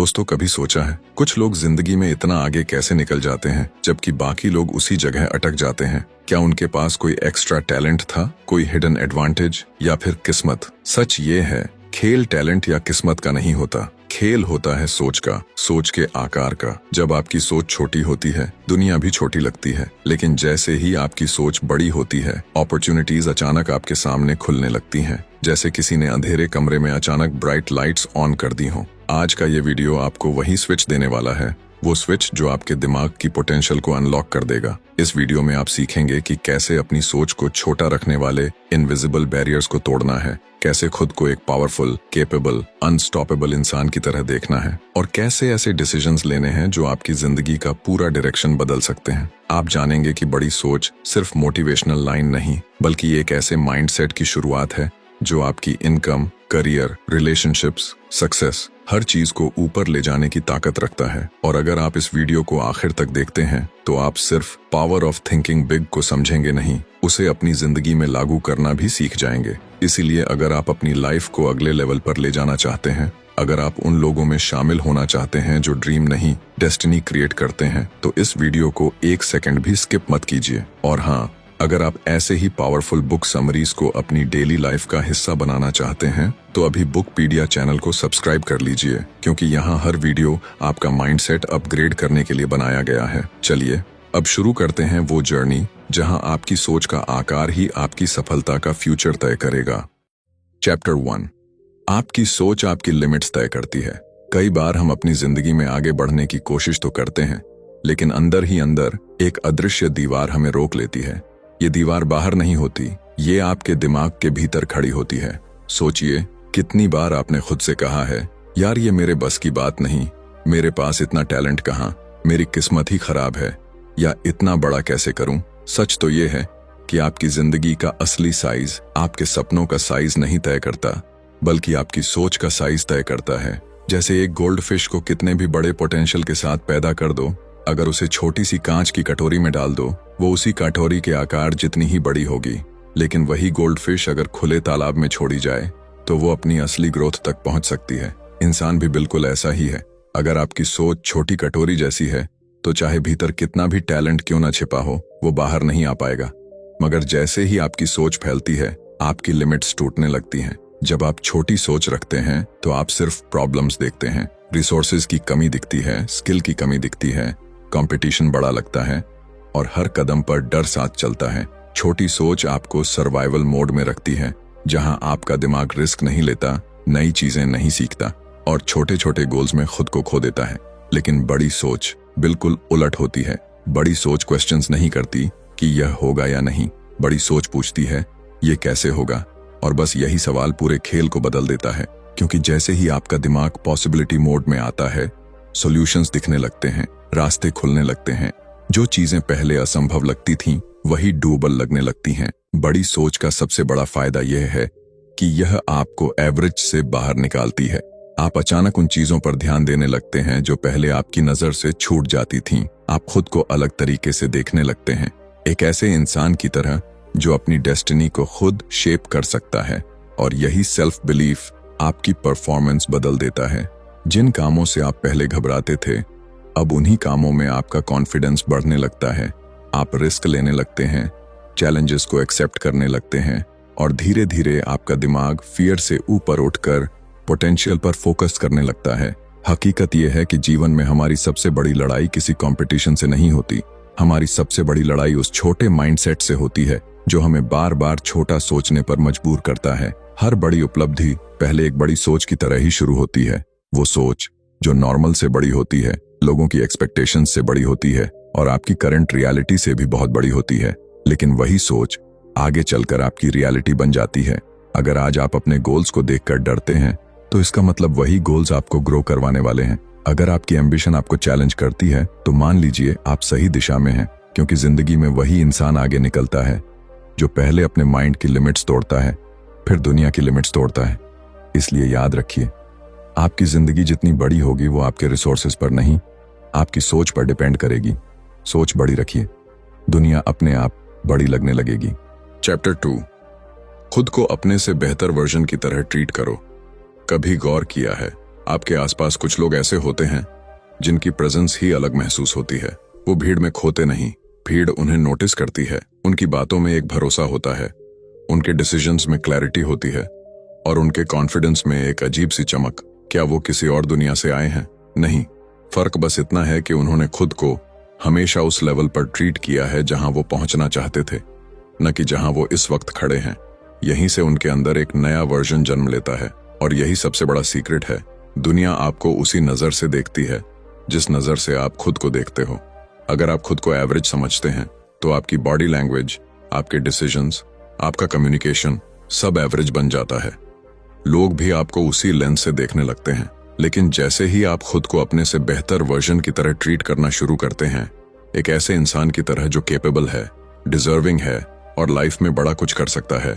दोस्तों, कभी सोचा है कुछ लोग जिंदगी में इतना आगे कैसे निकल जाते हैं जबकि बाकी लोग उसी जगह अटक जाते हैं? क्या उनके पास कोई एक्स्ट्रा टैलेंट था, कोई हिडन एडवांटेज, या फिर किस्मत? सच ये है, खेल टैलेंट या किस्मत का नहीं होता। खेल होता है सोच का, सोच के आकार का। जब आपकी सोच छोटी होती है, दुनिया भी छोटी लगती है, लेकिन जैसे ही आपकी सोच बड़ी होती है, अपॉर्चुनिटीज अचानक आपके सामने खुलने लगती हैं, जैसे किसी ने अंधेरे कमरे में अचानक ब्राइट लाइट्स ऑन कर दी हों। आज का ये वीडियो आपको वही स्विच देने वाला है, वो स्विच जो आपके दिमाग की पोटेंशियल को अनलॉक कर देगा। इस वीडियो में आप सीखेंगे कि कैसे अपनी सोच को छोटा रखने वाले इनविजिबल बैरियर्स को तोड़ना है, कैसे खुद को एक पावरफुल, केपेबल, अनस्टॉपेबल इंसान की तरह देखना है, और कैसे ऐसे डिसीजंस लेने हैं जो आपकी जिंदगी का पूरा डायरेक्शन बदल सकते हैं। आप जानेंगे कि बड़ी सोच सिर्फ मोटिवेशनल लाइन नहीं, बल्कि एक ऐसे माइंडसेट की शुरुआत है जो आपकी इनकम, करियर, रिलेशनशिप्स, सक्सेस, हर चीज को ऊपर ले जाने की ताकत रखता है। और अगर आप इस वीडियो को आखिर तक देखते हैं तो आप सिर्फ पावर ऑफ थिंकिंग बिग को समझेंगे नहीं, उसे अपनी जिंदगी में लागू करना भी सीख जाएंगे। इसीलिए अगर आप अपनी लाइफ को अगले लेवल पर ले जाना चाहते हैं, अगर आप उन लोगों में शामिल होना चाहते हैं जो ड्रीम नहीं, डेस्टिनी क्रिएट करते हैं, तो इस वीडियो को एक सेकंड भी स्किप मत कीजिए। और हाँ, अगर आप ऐसे ही पावरफुल बुक समरीज को अपनी डेली लाइफ का हिस्सा बनाना चाहते हैं, तो अभी बुकपीडिया चैनल को सब्सक्राइब कर लीजिए, क्योंकि यहाँ हर वीडियो आपका माइंडसेट अपग्रेड करने के लिए बनाया गया है। चलिए अब शुरू करते हैं वो जर्नी जहाँ आपकी सोच का आकार ही आपकी सफलता का फ्यूचर तय करेगा। चैप्टर 1, आपकी सोच आपकी लिमिट्स तय करती है। कई बार हम अपनी जिंदगी में आगे बढ़ने की कोशिश तो करते हैं, लेकिन अंदर ही अंदर एक अदृश्य दीवार हमें रोक लेती है। ये दीवार बाहर नहीं होती, ये आपके दिमाग के भीतर खड़ी होती है। सोचिए, कितनी बार आपने खुद से कहा है, यार ये मेरे बस की बात नहीं, मेरे पास इतना टैलेंट कहाँ, मेरी किस्मत ही खराब है, या इतना बड़ा कैसे करूं? सच तो ये है कि आपकी जिंदगी का असली साइज आपके सपनों का साइज नहीं तय करता, बल्कि आपकी सोच का साइज तय करता है। जैसे एक गोल्ड फिश को कितने भी बड़े पोटेंशियल के साथ पैदा कर दो, अगर उसे छोटी सी कांच की कटोरी में डाल दो, वो उसी कटोरी के आकार जितनी ही बड़ी होगी। लेकिन वही गोल्ड फिश अगर खुले तालाब में छोड़ी जाए तो वो अपनी असली ग्रोथ तक पहुंच सकती है। इंसान भी बिल्कुल ऐसा ही है। अगर आपकी सोच छोटी कटोरी जैसी है तो चाहे भीतर कितना भी टैलेंट क्यों ना छिपा हो, वो बाहर नहीं आ पाएगा। मगर जैसे ही आपकी सोच फैलती है, आपकी लिमिट्स टूटने लगती हैं। जब आप छोटी सोच रखते हैं तो आप सिर्फ प्रॉब्लम्स देखते हैं, रिसोर्सेज की कमी दिखती है, स्किल की कमी दिखती है, कंपटीशन बड़ा लगता है, और हर कदम पर डर साथ चलता है। छोटी सोच आपको सर्वाइवल मोड में रखती है, जहां आपका दिमाग रिस्क नहीं लेता, नई चीजें नहीं सीखता, और छोटे छोटे गोल्स में खुद को खो देता है। लेकिन बड़ी सोच बिल्कुल उलट होती है। बड़ी सोच क्वेश्चंस नहीं करती कि यह होगा या नहीं, बड़ी सोच पूछती है ये कैसे होगा, और बस यही सवाल पूरे खेल को बदल देता है। क्योंकि जैसे ही आपका दिमाग पॉसिबिलिटी मोड में आता है, सॉल्यूशंस दिखने लगते हैं, रास्ते खुलने लगते हैं। जो चीजें पहले असंभव लगती थीं, वही डूबल लगने लगती हैं। बड़ी सोच का सबसे बड़ा फायदा यह है कि यह आपको एवरेज से बाहर निकालती है। आप अचानक उन चीजों पर ध्यान देने लगते हैं जो पहले आपकी नजर से छूट जाती थीं। आप खुद को अलग तरीके से देखने लगते हैं, एक ऐसे इंसान की तरह जो अपनी डेस्टिनी को खुद शेप कर सकता है। और यही सेल्फ बिलीफ आपकी परफॉर्मेंस बदल देता है। जिन कामों से आप पहले घबराते थे, अब उन्हीं कामों में आपका कॉन्फिडेंस बढ़ने लगता है। आप रिस्क लेने लगते हैं, चैलेंजेस को एक्सेप्ट करने लगते हैं, और धीरे धीरे आपका दिमाग फियर से ऊपर उठकर पोटेंशियल पर फोकस करने लगता है। हकीकत यह है कि जीवन में हमारी सबसे बड़ी लड़ाई किसी कंपटीशन से नहीं होती। हमारी सबसे बड़ी लड़ाई उस छोटे माइंडसेट से होती है जो हमें बार बार छोटा सोचने पर मजबूर करता है। हर बड़ी उपलब्धि पहले एक बड़ी सोच की तरह ही शुरू होती है। वो सोच जो नॉर्मल से बड़ी होती है, लोगों की एक्सपेक्टेशंस से बड़ी होती है, और आपकी करंट रियलिटी से भी बहुत बड़ी होती है। लेकिन वही सोच आगे चलकर आपकी रियलिटी बन जाती है। अगर आज आप अपने गोल्स को देखकर डरते हैं, तो इसका मतलब वही गोल्स आपको ग्रो करवाने वाले हैं। अगर आपकी एम्बिशन आपको चैलेंज करती है, तो मान लीजिए आप सही दिशा में हैं, क्योंकि जिंदगी में वही इंसान आगे निकलता है जो पहले अपने माइंड की लिमिट्स तोड़ता है, फिर दुनिया की लिमिट्स तोड़ता है। इसलिए याद रखिए, आपकी जिंदगी जितनी बड़ी होगी वो आपके रिसोर्सेज पर नहीं, आपकी सोच पर डिपेंड करेगी। सोच बड़ी रखिए, दुनिया अपने आप बड़ी लगने लगेगी। चैप्टर 2, खुद को अपने से बेहतर वर्जन की तरह ट्रीट करो। कभी गौर किया है आपके आसपास कुछ लोग ऐसे होते हैं जिनकी प्रेजेंस ही अलग महसूस होती है। वो भीड़ में खोते नहीं, भीड़ उन्हें नोटिस करती है। उनकी बातों में एक भरोसा होता है, उनके डिसीजंस में क्लैरिटी होती है और उनके कॉन्फिडेंस में एक अजीब सी चमक। क्या वो किसी और दुनिया से आए हैं? नहीं, फर्क बस इतना है कि उन्होंने खुद को हमेशा उस लेवल पर ट्रीट किया है जहां वो पहुंचना चाहते थे, न कि जहां वो इस वक्त खड़े हैं। यहीं से उनके अंदर एक नया वर्जन जन्म लेता है और यही सबसे बड़ा सीक्रेट है। दुनिया आपको उसी नजर से देखती है जिस नजर से आप खुद को देखते हो। अगर आप खुद को एवरेज समझते हैं तो आपकी बॉडी लैंग्वेज, आपके डिसीजंस, आपका कम्युनिकेशन सब एवरेज बन जाता है। लोग भी आपको उसी लेंस से देखने लगते हैं। लेकिन जैसे ही आप खुद को अपने से बेहतर वर्जन की तरह ट्रीट करना शुरू करते हैं, एक ऐसे इंसान की तरह जो केपेबल है, डिजर्विंग है और लाइफ में बड़ा कुछ कर सकता है,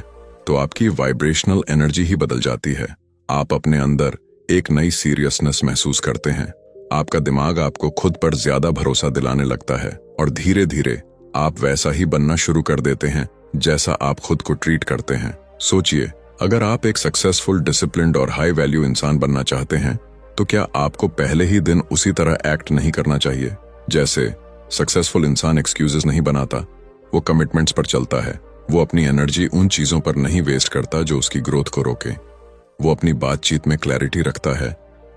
तो आपकी वाइब्रेशनल एनर्जी ही बदल जाती है। आप अपने अंदर एक नई सीरियसनेस महसूस करते हैं। आपका दिमाग आपको खुद पर ज्यादा भरोसा दिलाने लगता है और धीरे धीरे आप वैसा ही बनना शुरू कर देते हैं जैसा आप खुद को ट्रीट करते हैं। सोचिए, अगर आप एक सक्सेसफुल, डिसिप्लिन्ड और हाई वैल्यू इंसान बनना चाहते हैं तो क्या आपको पहले ही दिन उसी तरह एक्ट नहीं करना चाहिए? जैसे सक्सेसफुल इंसान एक्सक्यूजेस नहीं बनाता, वो कमिटमेंट्स पर चलता है। वो अपनी एनर्जी उन चीजों पर नहीं वेस्ट करता जो उसकी ग्रोथ को रोके। वो अपनी बातचीत में क्लैरिटी रखता है,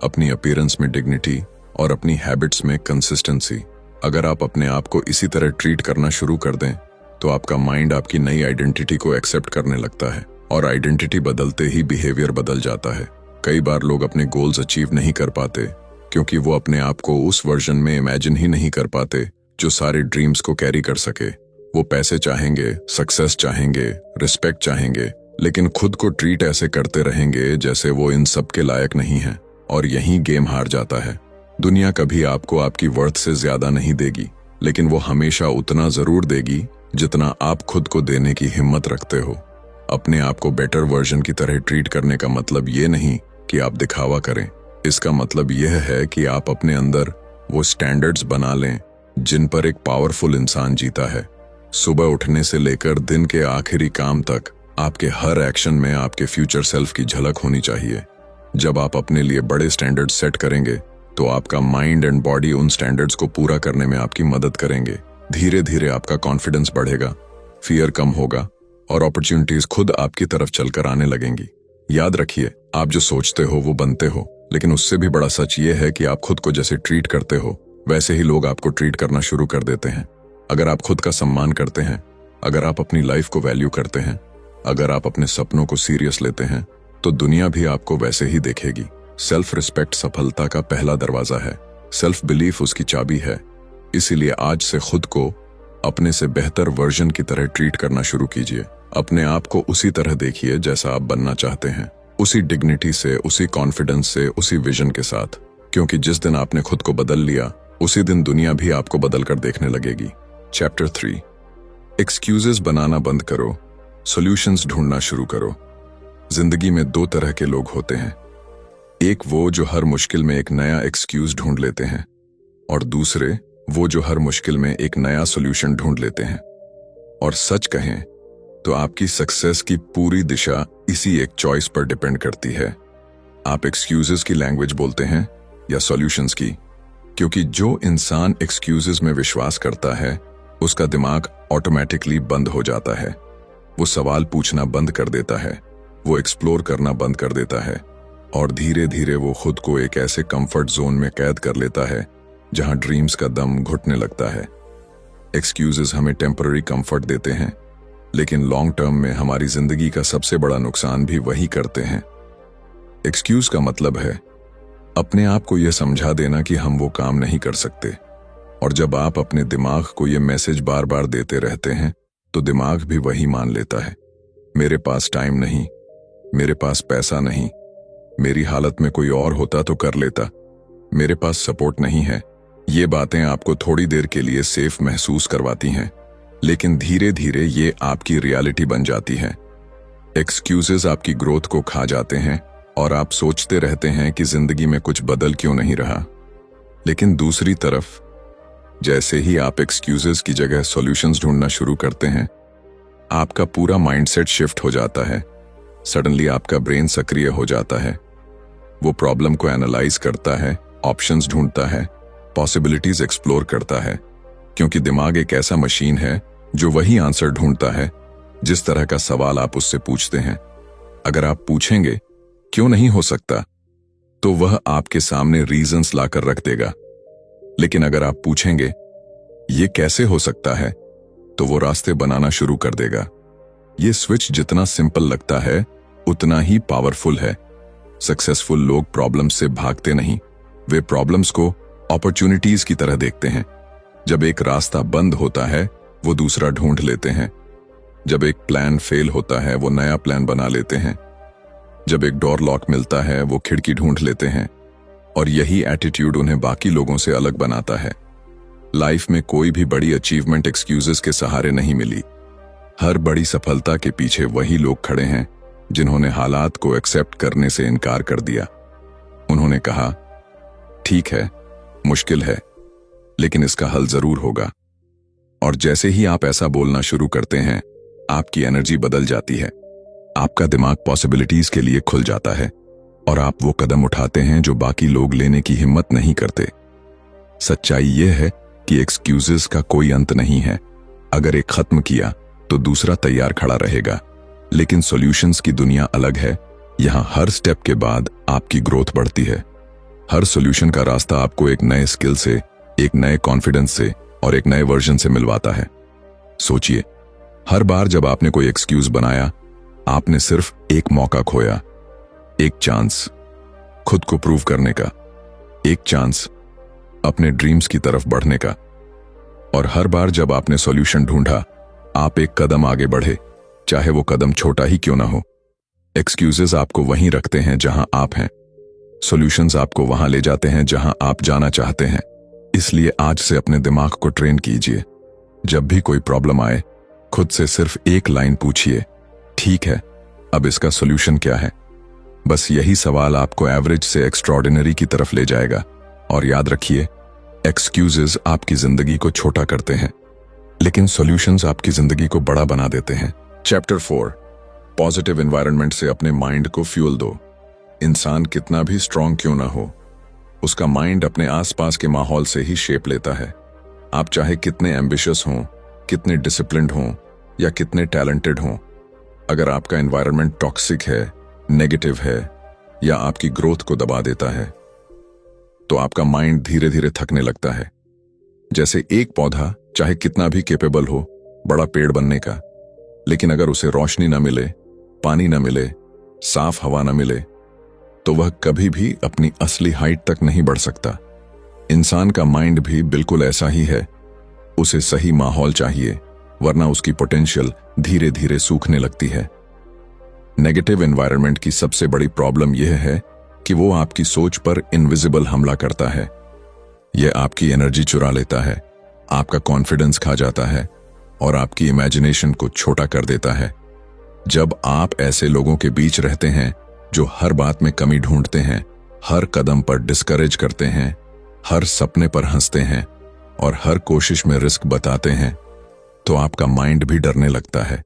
अपनी अपीयरेंस में डिग्निटी और अपनी हैबिट्स में कंसिस्टेंसी। अगर आप अपने आप को इसी तरह ट्रीट करना शुरू कर दें तो आपका माइंड आपकी नई आइडेंटिटी को एक्सेप्ट करने लगता है और आइडेंटिटी बदलते ही बिहेवियर बदल जाता है। कई बार लोग अपने गोल्स अचीव नहीं कर पाते क्योंकि वो अपने आप को उस वर्जन में इमेजिन ही नहीं कर पाते जो सारे ड्रीम्स को कैरी कर सके। वो पैसे चाहेंगे, सक्सेस चाहेंगे, रिस्पेक्ट चाहेंगे, लेकिन खुद को ट्रीट ऐसे करते रहेंगे जैसे वो इन सब के लायक नहीं है और यहीं गेम हार जाता है। दुनिया कभी आपको आपकी वर्थ से ज्यादा नहीं देगी, लेकिन वो हमेशा उतना जरूर देगी जितना आप खुद को देने की हिम्मत रखते हो। अपने आप को बेटर वर्जन की तरह ट्रीट करने का मतलब ये नहीं कि आप दिखावा करें। इसका मतलब यह है कि आप अपने अंदर वो स्टैंडर्ड्स बना लें जिन पर एक पावरफुल इंसान जीता है। सुबह उठने से लेकर दिन के आखिरी काम तक आपके हर एक्शन में आपके फ्यूचर सेल्फ की झलक होनी चाहिए। जब आप अपने लिए बड़े स्टैंडर्ड्स सेट करेंगे तो आपका माइंड एंड बॉडी उन स्टैंडर्ड्स को पूरा करने में आपकी मदद करेंगे। धीरे धीरे आपका कॉन्फिडेंस बढ़ेगा, फियर कम होगा और अपॉर्चुनिटीज खुद आपकी तरफ चलकर आने लगेंगी। याद रखिए, आप जो सोचते हो वो बनते हो, लेकिन उससे भी बड़ा सच ये है कि आप खुद को जैसे ट्रीट करते हो वैसे ही लोग आपको ट्रीट करना शुरू कर देते हैं। अगर आप खुद का सम्मान करते हैं, अगर आप अपनी लाइफ को वैल्यू करते हैं, अगर आप अपने सपनों को सीरियस लेते हैं, तो दुनिया भी आपको वैसे ही देखेगी। सेल्फ रिस्पेक्ट सफलता का पहला दरवाजा है, सेल्फ बिलीफ उसकी चाबी है। इसीलिए आज से खुद को अपने से बेहतर वर्जन की तरह ट्रीट करना शुरू कीजिए। अपने आप को उसी तरह देखिए जैसा आप बनना चाहते हैं, उसी डिग्निटी से, उसी कॉन्फिडेंस से, उसी विजन के साथ। क्योंकि जिस दिन आपने खुद को बदल लिया, उसी दिन दुनिया भी आपको बदल कर देखने लगेगी। चैप्टर 3, एक्सक्यूजेस बनाना बंद करो, सॉल्यूशंस ढूंढना शुरू करो। जिंदगी में दो तरह के लोग होते हैं, एक वो जो हर मुश्किल में एक नया एक्सक्यूज ढूंढ लेते हैं और दूसरे वो जो हर मुश्किल में एक नया सॉल्यूशन ढूंढ लेते हैं। और सच कहें तो आपकी सक्सेस की पूरी दिशा इसी एक चॉइस पर डिपेंड करती है। आप एक्सक्यूजेस की लैंग्वेज बोलते हैं या सॉल्यूशंस की? क्योंकि जो इंसान एक्सक्यूजेस में विश्वास करता है उसका दिमाग ऑटोमेटिकली बंद हो जाता है। वो सवाल पूछना बंद कर देता है, वो एक्सप्लोर करना बंद कर देता है और धीरे धीरे वो खुद को एक ऐसे कंफर्ट जोन में कैद कर लेता है जहां ड्रीम्स का दम घुटने लगता है। एक्सक्यूजेस हमें टेम्पररी कंफर्ट देते हैं, लेकिन लॉन्ग टर्म में हमारी जिंदगी का सबसे बड़ा नुकसान भी वही करते हैं। एक्सक्यूज का मतलब है अपने आप को यह समझा देना कि हम वो काम नहीं कर सकते। और जब आप अपने दिमाग को यह मैसेज बार बार देते रहते हैं तो दिमाग भी वही मान लेता है। मेरे पास टाइम नहीं, मेरे पास पैसा नहीं, मेरी हालत में कोई और होता तो कर लेता, मेरे पास सपोर्ट नहीं है। ये बातें आपको थोड़ी देर के लिए सेफ महसूस करवाती हैं, लेकिन धीरे धीरे ये आपकी रियलिटी बन जाती है। एक्सक्यूजेस आपकी ग्रोथ को खा जाते हैं और आप सोचते रहते हैं कि जिंदगी में कुछ बदल क्यों नहीं रहा। लेकिन दूसरी तरफ जैसे ही आप एक्सक्यूजेस की जगह सॉल्यूशंस ढूंढना शुरू करते हैं, आपका पूरा माइंडसेट शिफ्ट हो जाता है। सडनली आपका ब्रेन सक्रिय हो जाता है। वो प्रॉब्लम को एनालाइज करता है, ऑप्शंस ढूंढता है, पॉसिबिलिटीज एक्सप्लोर करता है, क्योंकि दिमाग एक ऐसा मशीन है जो वही आंसर ढूंढता है जिस तरह का सवाल आप उससे पूछते हैं। अगर आप पूछेंगे क्यों नहीं हो सकता, तो वह आपके सामने रीजंस लाकर रख देगा। लेकिन अगर आप पूछेंगे ये कैसे हो सकता है, तो वो रास्ते बनाना शुरू कर देगा। ये स्विच जितना सिंपल लगता है उतना ही पावरफुल है। सक्सेसफुल लोग प्रॉब्लम्स से भागते नहीं, वे प्रॉब्लम्स को अपॉर्चुनिटीज की तरह देखते हैं। जब एक रास्ता बंद होता है वो दूसरा ढूंढ लेते हैं। जब एक प्लान फेल होता है वो नया प्लान बना लेते हैं। जब एक डोर लॉक मिलता है वो खिड़की ढूंढ लेते हैं। और यही एटीट्यूड उन्हें बाकी लोगों से अलग बनाता है। लाइफ में कोई भी बड़ी अचीवमेंट एक्सक्यूजेस के सहारे नहीं मिली। हर बड़ी सफलता के पीछे वही लोग खड़े हैं जिन्होंने हालात को एक्सेप्ट करने से इनकार कर दिया। उन्होंने कहा, ठीक है, मुश्किल है, लेकिन इसका हल जरूर होगा। और जैसे ही आप ऐसा बोलना शुरू करते हैं, आपकी एनर्जी बदल जाती है। आपका दिमाग पॉसिबिलिटीज के लिए खुल जाता है और आप वो कदम उठाते हैं जो बाकी लोग लेने की हिम्मत नहीं करते। सच्चाई यह है कि एक्सक्यूजेस का कोई अंत नहीं है। अगर एक खत्म किया तो दूसरा तैयार खड़ा रहेगा। लेकिन सॉल्यूशंस की दुनिया अलग है। यहां हर स्टेप के बाद आपकी ग्रोथ बढ़ती है। हर सॉल्यूशन का रास्ता आपको एक नए स्किल से, एक नए कॉन्फिडेंस से और एक नए वर्जन से मिलवाता है। सोचिए, हर बार जब आपने कोई एक्सक्यूज बनाया, आपने सिर्फ एक मौका खोया, एक चांस खुद को प्रूव करने का, एक चांस अपने ड्रीम्स की तरफ बढ़ने का। और हर बार जब आपने सॉल्यूशन ढूंढा, आप एक कदम आगे बढ़े, चाहे वो कदम छोटा ही क्यों ना हो। एक्सक्यूजेस आपको वहीं रखते हैं जहां आप हैं। सॉल्यूशंस आपको वहां ले जाते हैं जहां आप जाना चाहते हैं। इसलिए आज से अपने दिमाग को ट्रेन कीजिए। जब भी कोई प्रॉब्लम आए, खुद से सिर्फ एक लाइन पूछिए, ठीक है, अब इसका सॉल्यूशन क्या है। बस यही सवाल आपको एवरेज से एक्स्ट्राऑर्डिनरी की तरफ ले जाएगा। और याद रखिए, एक्सक्यूजेस आपकी जिंदगी को छोटा करते हैं, लेकिन सॉल्यूशंस आपकी जिंदगी को बड़ा बना देते हैं। चैप्टर 4, पॉजिटिव एनवायरनमेंट से अपने माइंड को फ्यूल दो। इंसान कितना भी स्ट्रांग क्यों ना हो, उसका माइंड अपने आसपास के माहौल से ही शेप लेता है। आप चाहे कितने एम्बिशियस हों, कितने डिसिप्लिन्ड हों या कितने टैलेंटेड हों, अगर आपका एनवायरनमेंट टॉक्सिक है, नेगेटिव है या आपकी ग्रोथ को दबा देता है, तो आपका माइंड धीरे धीरे थकने लगता है। जैसे एक पौधा चाहे कितना भी कैपेबल हो बड़ा पेड़ बनने का, लेकिन अगर उसे रोशनी न मिले, पानी न मिले, साफ हवा न मिले, तो वह कभी भी अपनी असली हाइट तक नहीं बढ़ सकता। इंसान का माइंड भी बिल्कुल ऐसा ही है। उसे सही माहौल चाहिए, वरना उसकी पोटेंशियल धीरे धीरे सूखने लगती है। नेगेटिव एनवायरनमेंट की सबसे बड़ी प्रॉब्लम यह है कि वो आपकी सोच पर इनविजिबल हमला करता है। यह आपकी एनर्जी चुरा लेता है, आपका कॉन्फिडेंस खा जाता है और आपकी इमेजिनेशन को छोटा कर देता है। जब आप ऐसे लोगों के बीच रहते हैं जो हर बात में कमी ढूंढते हैं, हर कदम पर डिस्करेज करते हैं, हर सपने पर हंसते हैं और हर कोशिश में रिस्क बताते हैं, तो आपका माइंड भी डरने लगता है।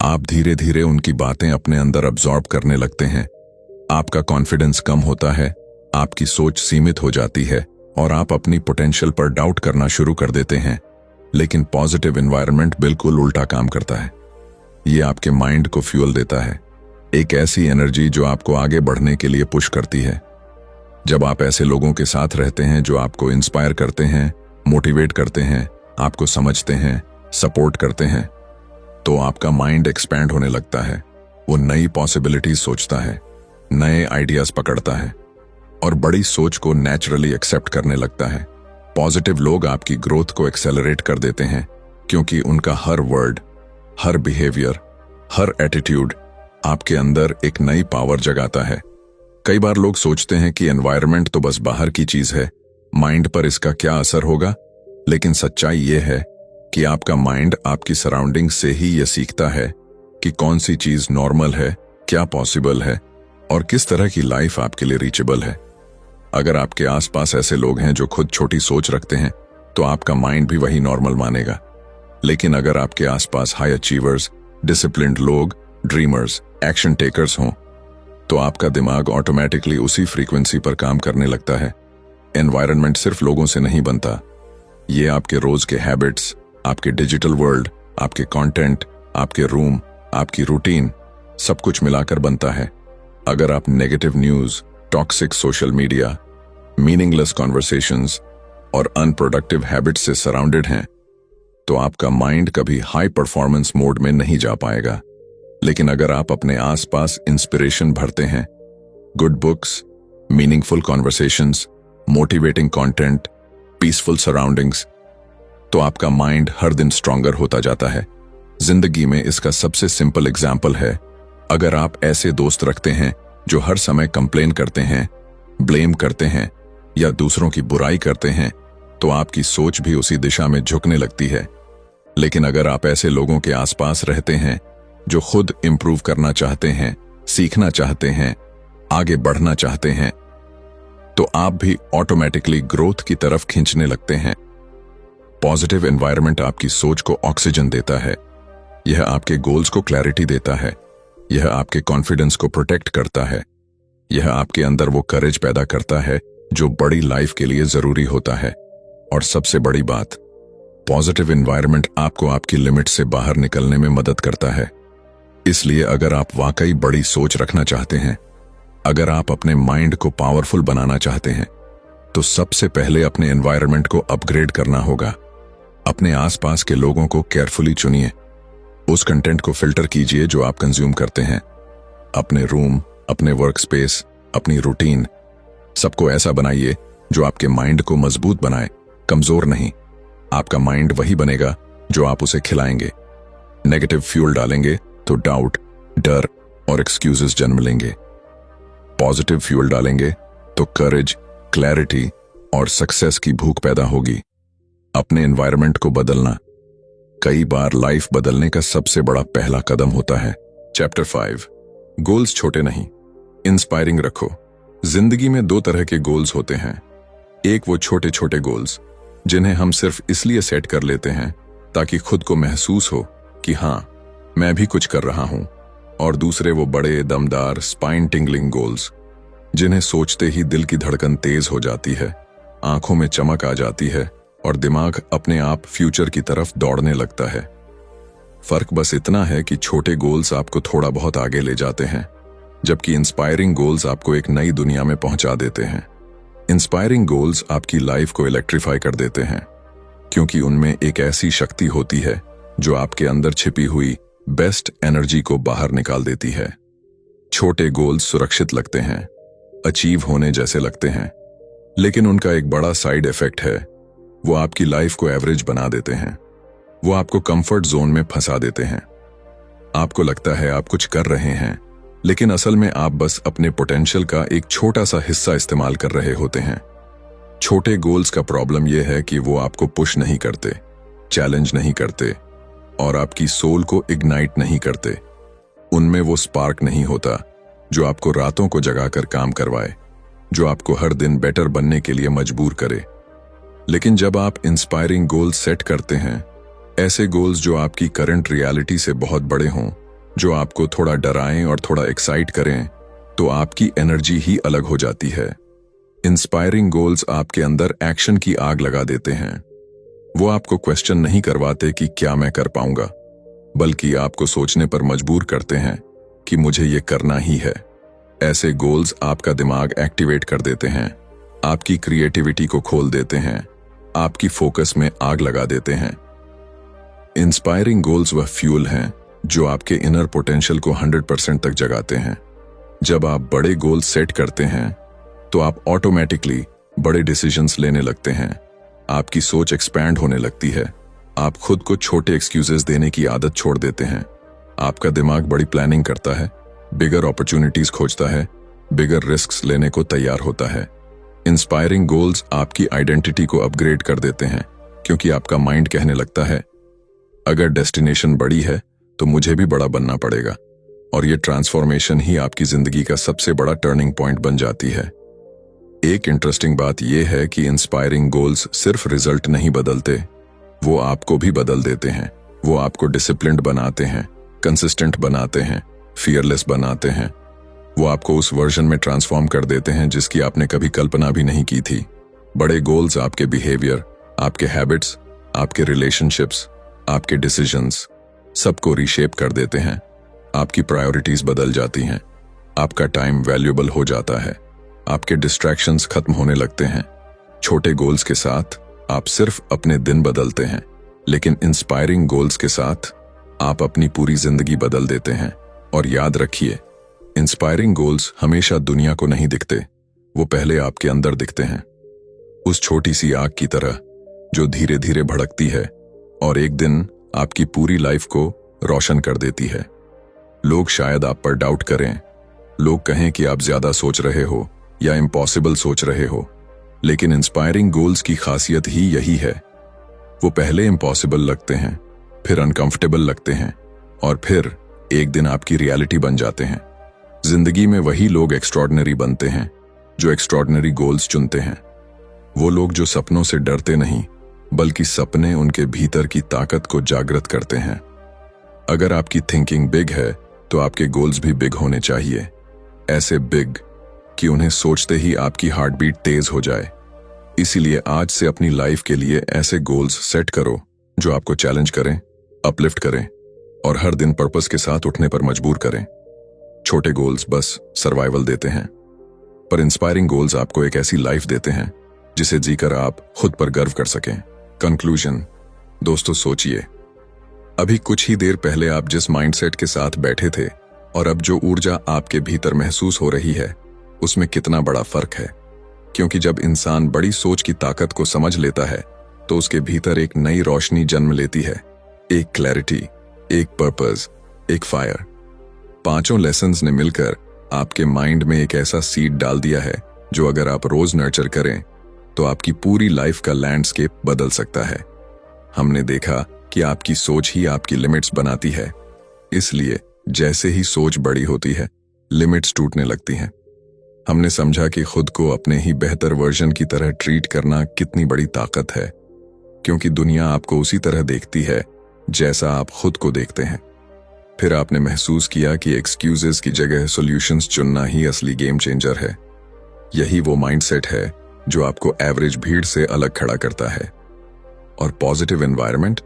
आप धीरे धीरे उनकी बातें अपने अंदर अब्सॉर्ब करने लगते हैं। आपका कॉन्फिडेंस कम होता है, आपकी सोच सीमित हो जाती है और आप अपनी पोटेंशियल पर डाउट करना शुरू कर देते हैं। लेकिन पॉजिटिव एनवायरनमेंट बिल्कुल उल्टा काम करता है। ये आपके माइंड को फ्यूल देता है, एक ऐसी एनर्जी जो आपको आगे बढ़ने के लिए पुश करती है। जब आप ऐसे लोगों के साथ रहते हैं जो आपको इंस्पायर करते हैं, मोटिवेट करते हैं, आपको समझते हैं, सपोर्ट करते हैं, तो आपका माइंड एक्सपैंड होने लगता है। वो नई पॉसिबिलिटीज सोचता है, नए आइडियाज पकड़ता है और बड़ी सोच को नेचुरली एक्सेप्ट करने लगता है। पॉजिटिव लोग आपकी ग्रोथ को एक्सेलरेट कर देते हैं, क्योंकि उनका हर वर्ड, हर बिहेवियर, हर एटीट्यूड आपके अंदर एक नई पावर जगाता है। कई बार लोग सोचते हैं कि एनवायरनमेंट तो बस बाहर की चीज है, माइंड पर इसका क्या असर होगा। लेकिन सच्चाई यह है कि आपका माइंड आपकी सराउंडिंग से ही यह सीखता है कि कौन सी चीज नॉर्मल है, क्या पॉसिबल है और किस तरह की लाइफ आपके लिए रीचेबल है। अगर आपके आसपास ऐसे लोग हैं जो खुद छोटी सोच रखते हैं, तो आपका माइंड भी वही नॉर्मल मानेगा। लेकिन अगर आपके आसपास हाई अचीवर्स, डिसिप्लिन्ड लोग, ड्रीमर्स, एक्शन टेकर्स हों, तो आपका दिमाग ऑटोमेटिकली उसी फ्रीक्वेंसी पर काम करने लगता है। एनवायरनमेंट सिर्फ लोगों से नहीं बनता, ये आपके रोज के हैबिट्स, आपके डिजिटल वर्ल्ड, आपके कंटेंट, आपके रूम, आपकी रूटीन, सब कुछ मिलाकर बनता है। अगर आप negative news, toxic social media, meaningless conversations और अनप्रोडक्टिव हैबिट्स से सराउंडेड हैं, तो आपका माइंड कभी हाई परफॉर्मेंस मोड में नहीं जा पाएगा। लेकिन अगर आप अपने आसपास इंस्पिरेशन भरते हैं, good books, meaningful conversations, motivating content, peaceful surroundings, तो आपका माइंड हर दिन स्ट्रांगर होता जाता है। जिंदगी में इसका सबसे सिंपल एग्जाम्पल है, अगर आप ऐसे दोस्त रखते हैं जो हर समय कंप्लेन करते हैं, ब्लेम करते हैं या दूसरों की बुराई करते हैं, तो आपकी सोच भी उसी दिशा में झुकने लगती है। लेकिन अगर आप ऐसे लोगों के आसपास रहते हैं जो खुद इंप्रूव करना चाहते हैं, सीखना चाहते हैं, आगे बढ़ना चाहते हैं, तो आप भी ऑटोमेटिकली ग्रोथ की तरफ खींचने लगते हैं। पॉजिटिव एनवायरनमेंट आपकी सोच को ऑक्सीजन देता है, यह आपके गोल्स को क्लैरिटी देता है, यह आपके कॉन्फिडेंस को प्रोटेक्ट करता है, यह आपके अंदर वो करेज पैदा करता है जो बड़ी लाइफ के लिए जरूरी होता है। और सबसे बड़ी बात, पॉजिटिव एनवायरनमेंट आपको आपकी लिमिट से बाहर निकलने में मदद करता है। इसलिए अगर आप वाकई बड़ी सोच रखना चाहते हैं, अगर आप अपने माइंड को पावरफुल बनाना चाहते हैं, तो सबसे पहले अपने एनवायरनमेंट को अपग्रेड करना होगा। अपने आसपास के लोगों को केयरफुली चुनिए, उस कंटेंट को फिल्टर कीजिए जो आप कंज्यूम करते हैं। अपने रूम, अपने वर्क स्पेस, अपनी रूटीन, सबको ऐसा बनाइए जो आपके माइंड को मजबूत बनाए, कमजोर नहीं। आपका माइंड वही बनेगा जो आप उसे खिलाएंगे। नेगेटिव फ्यूल डालेंगे तो डाउट, डर और एक्सक्यूजेस जन्म लेंगे। पॉजिटिव फ्यूल डालेंगे तो करेज, क्लैरिटी और सक्सेस की भूख पैदा होगी। अपने एनवायरनमेंट को बदलना कई बार लाइफ बदलने का सबसे बड़ा पहला कदम होता है। चैप्टर 5, गोल्स छोटे नहीं, इंस्पायरिंग रखो। जिंदगी में दो तरह के गोल्स होते हैं। एक वो छोटे छोटे गोल्स जिन्हें हम सिर्फ इसलिए सेट कर लेते हैं ताकि खुद को महसूस हो कि हाँ, मैं भी कुछ कर रहा हूं। और दूसरे वो बड़े, दमदार, स्पाइन टिंगलिंग गोल्स जिन्हें सोचते ही दिल की धड़कन तेज हो जाती है, आंखों में चमक आ जाती है और दिमाग अपने आप फ्यूचर की तरफ दौड़ने लगता है। फर्क बस इतना है कि छोटे गोल्स आपको थोड़ा बहुत आगे ले जाते हैं, जबकि इंस्पायरिंग गोल्स आपको एक नई दुनिया में पहुंचा देते हैं। इंस्पायरिंग गोल्स आपकी लाइफ को इलेक्ट्रीफाई कर देते हैं, क्योंकि उनमें एक ऐसी शक्ति होती है जो आपके अंदर छिपी हुई बेस्ट एनर्जी को बाहर निकाल देती है। छोटे गोल्स सुरक्षित लगते हैं, अचीव होने जैसे लगते हैं, लेकिन उनका एक बड़ा साइड इफेक्ट है, वो आपकी लाइफ को एवरेज बना देते हैं। वो आपको कंफर्ट जोन में फंसा देते हैं। आपको लगता है आप कुछ कर रहे हैं, लेकिन असल में आप बस अपने पोटेंशियल का एक छोटा सा हिस्सा इस्तेमाल कर रहे होते हैं। छोटे गोल्स का प्रॉब्लम यह है कि वो आपको पुश नहीं करते, चैलेंज नहीं करते और आपकी सोल को इग्नाइट नहीं करते। उनमें वो स्पार्क नहीं होता जो आपको रातों को जगाकर काम करवाए, जो आपको हर दिन बेटर बनने के लिए मजबूर करे। लेकिन जब आप इंस्पायरिंग गोल्स सेट करते हैं, ऐसे गोल्स जो आपकी करंट रियलिटी से बहुत बड़े हों, जो आपको थोड़ा डराएं और थोड़ा एक्साइट करें, तो आपकी एनर्जी ही अलग हो जाती है। इंस्पायरिंग गोल्स आपके अंदर एक्शन की आग लगा देते हैं। वो आपको क्वेश्चन नहीं करवाते कि क्या मैं कर पाऊंगा, बल्कि आपको सोचने पर मजबूर करते हैं कि मुझे ये करना ही है। ऐसे गोल्स आपका दिमाग एक्टिवेट कर देते हैं, आपकी क्रिएटिविटी को खोल देते हैं, आपकी फोकस में आग लगा देते हैं। इंस्पायरिंग गोल्स वह फ्यूल हैं जो आपके इनर पोटेंशियल को 100% तक जगाते हैं। जब आप बड़े गोल्स सेट करते हैं, तो आप ऑटोमेटिकली बड़े डिसीजंस लेने लगते हैं। आपकी सोच एक्सपैंड होने लगती है। आप खुद को छोटे एक्सक्यूजेस देने की आदत छोड़ देते हैं। आपका दिमाग बड़ी प्लानिंग करता है, बिगर अपॉर्चुनिटीज खोजता है, बिगर रिस्क्स लेने को तैयार होता है। इंस्पायरिंग गोल्स आपकी आइडेंटिटी को अपग्रेड कर देते हैं, क्योंकि आपका माइंड कहने लगता है, अगर डेस्टिनेशन बड़ी है तो मुझे भी बड़ा बनना पड़ेगा। और ये ट्रांसफॉर्मेशन ही आपकी जिंदगी का सबसे बड़ा टर्निंग पॉइंट बन जाती है। एक इंटरेस्टिंग बात यह है कि इंस्पायरिंग गोल्स सिर्फ रिजल्ट नहीं बदलते, वो आपको भी बदल देते हैं। वो आपको डिसिप्लिन्ड बनाते हैं, कंसिस्टेंट बनाते हैं, फियरलेस बनाते हैं वो आपको उस वर्जन में ट्रांसफॉर्म कर देते हैं जिसकी आपने कभी कल्पना भी नहीं की थी। बड़े गोल्स आपके बिहेवियर, आपके हैबिट्स, आपके रिलेशनशिप्स, आपके डिसीजंस सबको रीशेप कर देते हैं। आपकी प्रायोरिटीज बदल जाती हैं, आपका टाइम वैल्यूएबल हो जाता है, आपके डिस्ट्रैक्शंस खत्म होने लगते हैं। छोटे गोल्स के साथ आप सिर्फ अपने दिन बदलते हैं, लेकिन इंस्पायरिंग गोल्स के साथ आप अपनी पूरी जिंदगी बदल देते हैं। और याद रखिए, इंस्पायरिंग गोल्स हमेशा दुनिया को नहीं दिखते, वो पहले आपके अंदर दिखते हैं, उस छोटी सी आग की तरह जो धीरे धीरे भड़कती है और एक दिन आपकी पूरी लाइफ को रोशन कर देती है। लोग शायद आप पर डाउट करें, लोग कहें कि आप ज्यादा सोच रहे हो या इम्पॉसिबल सोच रहे हो, लेकिन इंस्पायरिंग गोल्स की खासियत ही यही है। वो पहले इम्पॉसिबल लगते हैं, फिर अनकंफर्टेबल लगते हैं और फिर एक दिन आपकी रियलिटी बन जाते हैं। जिंदगी में वही लोग एक्स्ट्रॉर्डिनरी बनते हैं जो एक्स्ट्रॉर्डिनरी गोल्स चुनते हैं। वो लोग जो सपनों से डरते नहीं, बल्कि सपने उनके भीतर की ताकत को जागृत करते हैं। अगर आपकी थिंकिंग बिग है तो आपके गोल्स भी बिग होने चाहिए, ऐसे बिग कि उन्हें सोचते ही आपकी हार्ट बीट तेज हो जाए। इसीलिए आज से अपनी लाइफ के लिए ऐसे गोल्स सेट करो जो आपको चैलेंज करें, अपलिफ्ट करें और हर दिन पर्पस के साथ उठने पर मजबूर करें। छोटे गोल्स बस सर्वाइवल देते हैं, पर इंस्पायरिंग गोल्स आपको एक ऐसी लाइफ देते हैं जिसे जीकर आप खुद पर गर्व कर सकें। कंक्लूजन, दोस्तों सोचिए, अभी कुछ ही देर पहले आप जिस माइंडसेट के साथ बैठे थे और अब जो ऊर्जा आपके भीतर महसूस हो रही है, उसमें कितना बड़ा फर्क है। क्योंकि जब इंसान बड़ी सोच की ताकत को समझ लेता है तो उसके भीतर एक नई रोशनी जन्म लेती है, एक क्लैरिटी, एक पर्पस, एक फायर। पांचों लेसन्स ने मिलकर आपके माइंड में एक ऐसा सीड डाल दिया है जो अगर आप रोज नर्चर करें तो आपकी पूरी लाइफ का लैंडस्केप बदल सकता है। हमने देखा कि आपकी सोच ही आपकी लिमिट्स बनाती है, इसलिए जैसे ही सोच बड़ी होती है, लिमिट्स टूटने लगती हैं। हमने समझा कि खुद को अपने ही बेहतर वर्जन की तरह ट्रीट करना कितनी बड़ी ताकत है, क्योंकि दुनिया आपको उसी तरह देखती है जैसा आप खुद को देखते हैं। फिर आपने महसूस किया कि एक्सक्यूजेस की जगह सॉल्यूशंस चुनना ही असली गेम चेंजर है। यही वो माइंडसेट है जो आपको एवरेज भीड़ से अलग खड़ा करता है। और पॉजिटिव एनवायरनमेंट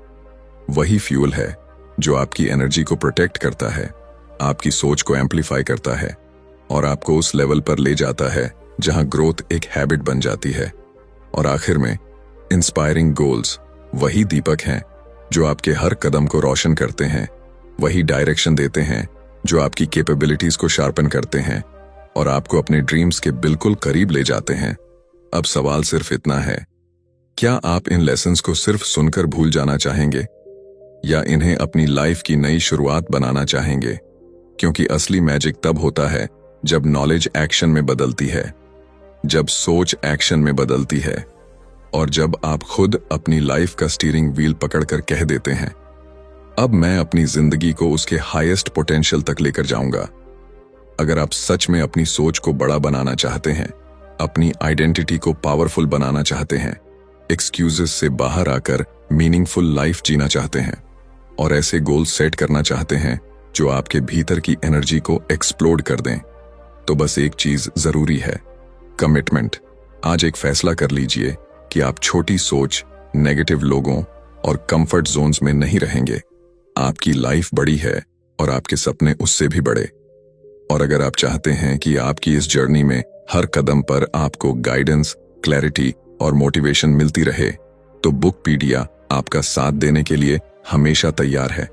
वही फ्यूल है जो आपकी एनर्जी को प्रोटेक्ट करता है, आपकी सोच को एम्पलीफाई करता है और आपको उस लेवल पर ले जाता है जहां ग्रोथ एक हैबिट बन जाती है। और आखिर में इंस्पायरिंग गोल्स वही दीपक हैं जो आपके हर कदम को रोशन करते हैं, वही डायरेक्शन देते हैं जो आपकी कैपेबिलिटीज को शार्पन करते हैं और आपको अपने ड्रीम्स के बिल्कुल करीब ले जाते हैं। अब सवाल सिर्फ इतना है, क्या आप इन लेसन्स को सिर्फ सुनकर भूल जाना चाहेंगे या इन्हें अपनी लाइफ की नई शुरुआत बनाना चाहेंगे? क्योंकि असली मैजिक तब होता है जब नॉलेज एक्शन में बदलती है, जब सोच एक्शन में बदलती है और जब आप खुद अपनी लाइफ का स्टीयरिंग व्हील पकड़कर कह देते हैं, अब मैं अपनी जिंदगी को उसके हाईएस्ट पोटेंशियल तक लेकर जाऊंगा। अगर आप सच में अपनी सोच को बड़ा बनाना चाहते हैं, अपनी आइडेंटिटी को पावरफुल बनाना चाहते हैं, एक्सक्यूजेस से बाहर आकर मीनिंगफुल लाइफ जीना चाहते हैं और ऐसे गोल सेट करना चाहते हैं जो आपके भीतर की एनर्जी को एक्सप्लोड कर दें, तो बस एक चीज जरूरी है, कमिटमेंट। आज एक फैसला कर लीजिए कि आप छोटी सोच, नेगेटिव लोगों और कंफर्ट जोन्स में नहीं रहेंगे। आपकी लाइफ बड़ी है और आपके सपने उससे भी बड़े। और अगर आप चाहते हैं कि आपकी इस जर्नी में हर कदम पर आपको गाइडेंस, क्लैरिटी और मोटिवेशन मिलती रहे, तो बुकपीडिया आपका साथ देने के लिए हमेशा तैयार है।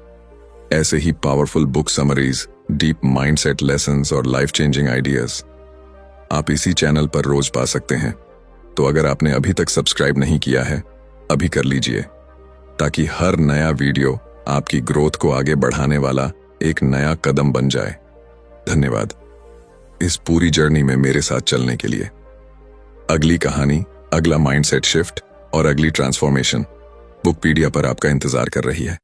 ऐसे ही powerful book summaries, deep mindset lessons और लाइफ चेंजिंग आइडियाज आप इसी चैनल पर रोज पा सकते हैं। तो अगर आपने अभी तक सब्सक्राइब नहीं किया है, अभी कर लीजिए, ताकि हर नया वीडियो आपकी ग्रोथ को आगे बढ़ाने वाला एक नया कदम बन जाए। धन्यवाद इस पूरी जर्नी में मेरे साथ चलने के लिए। अगली कहानी, अगला माइंडसेट शिफ्ट और अगली ट्रांसफॉर्मेशन बुकपीडिया पर आपका इंतजार कर रही है।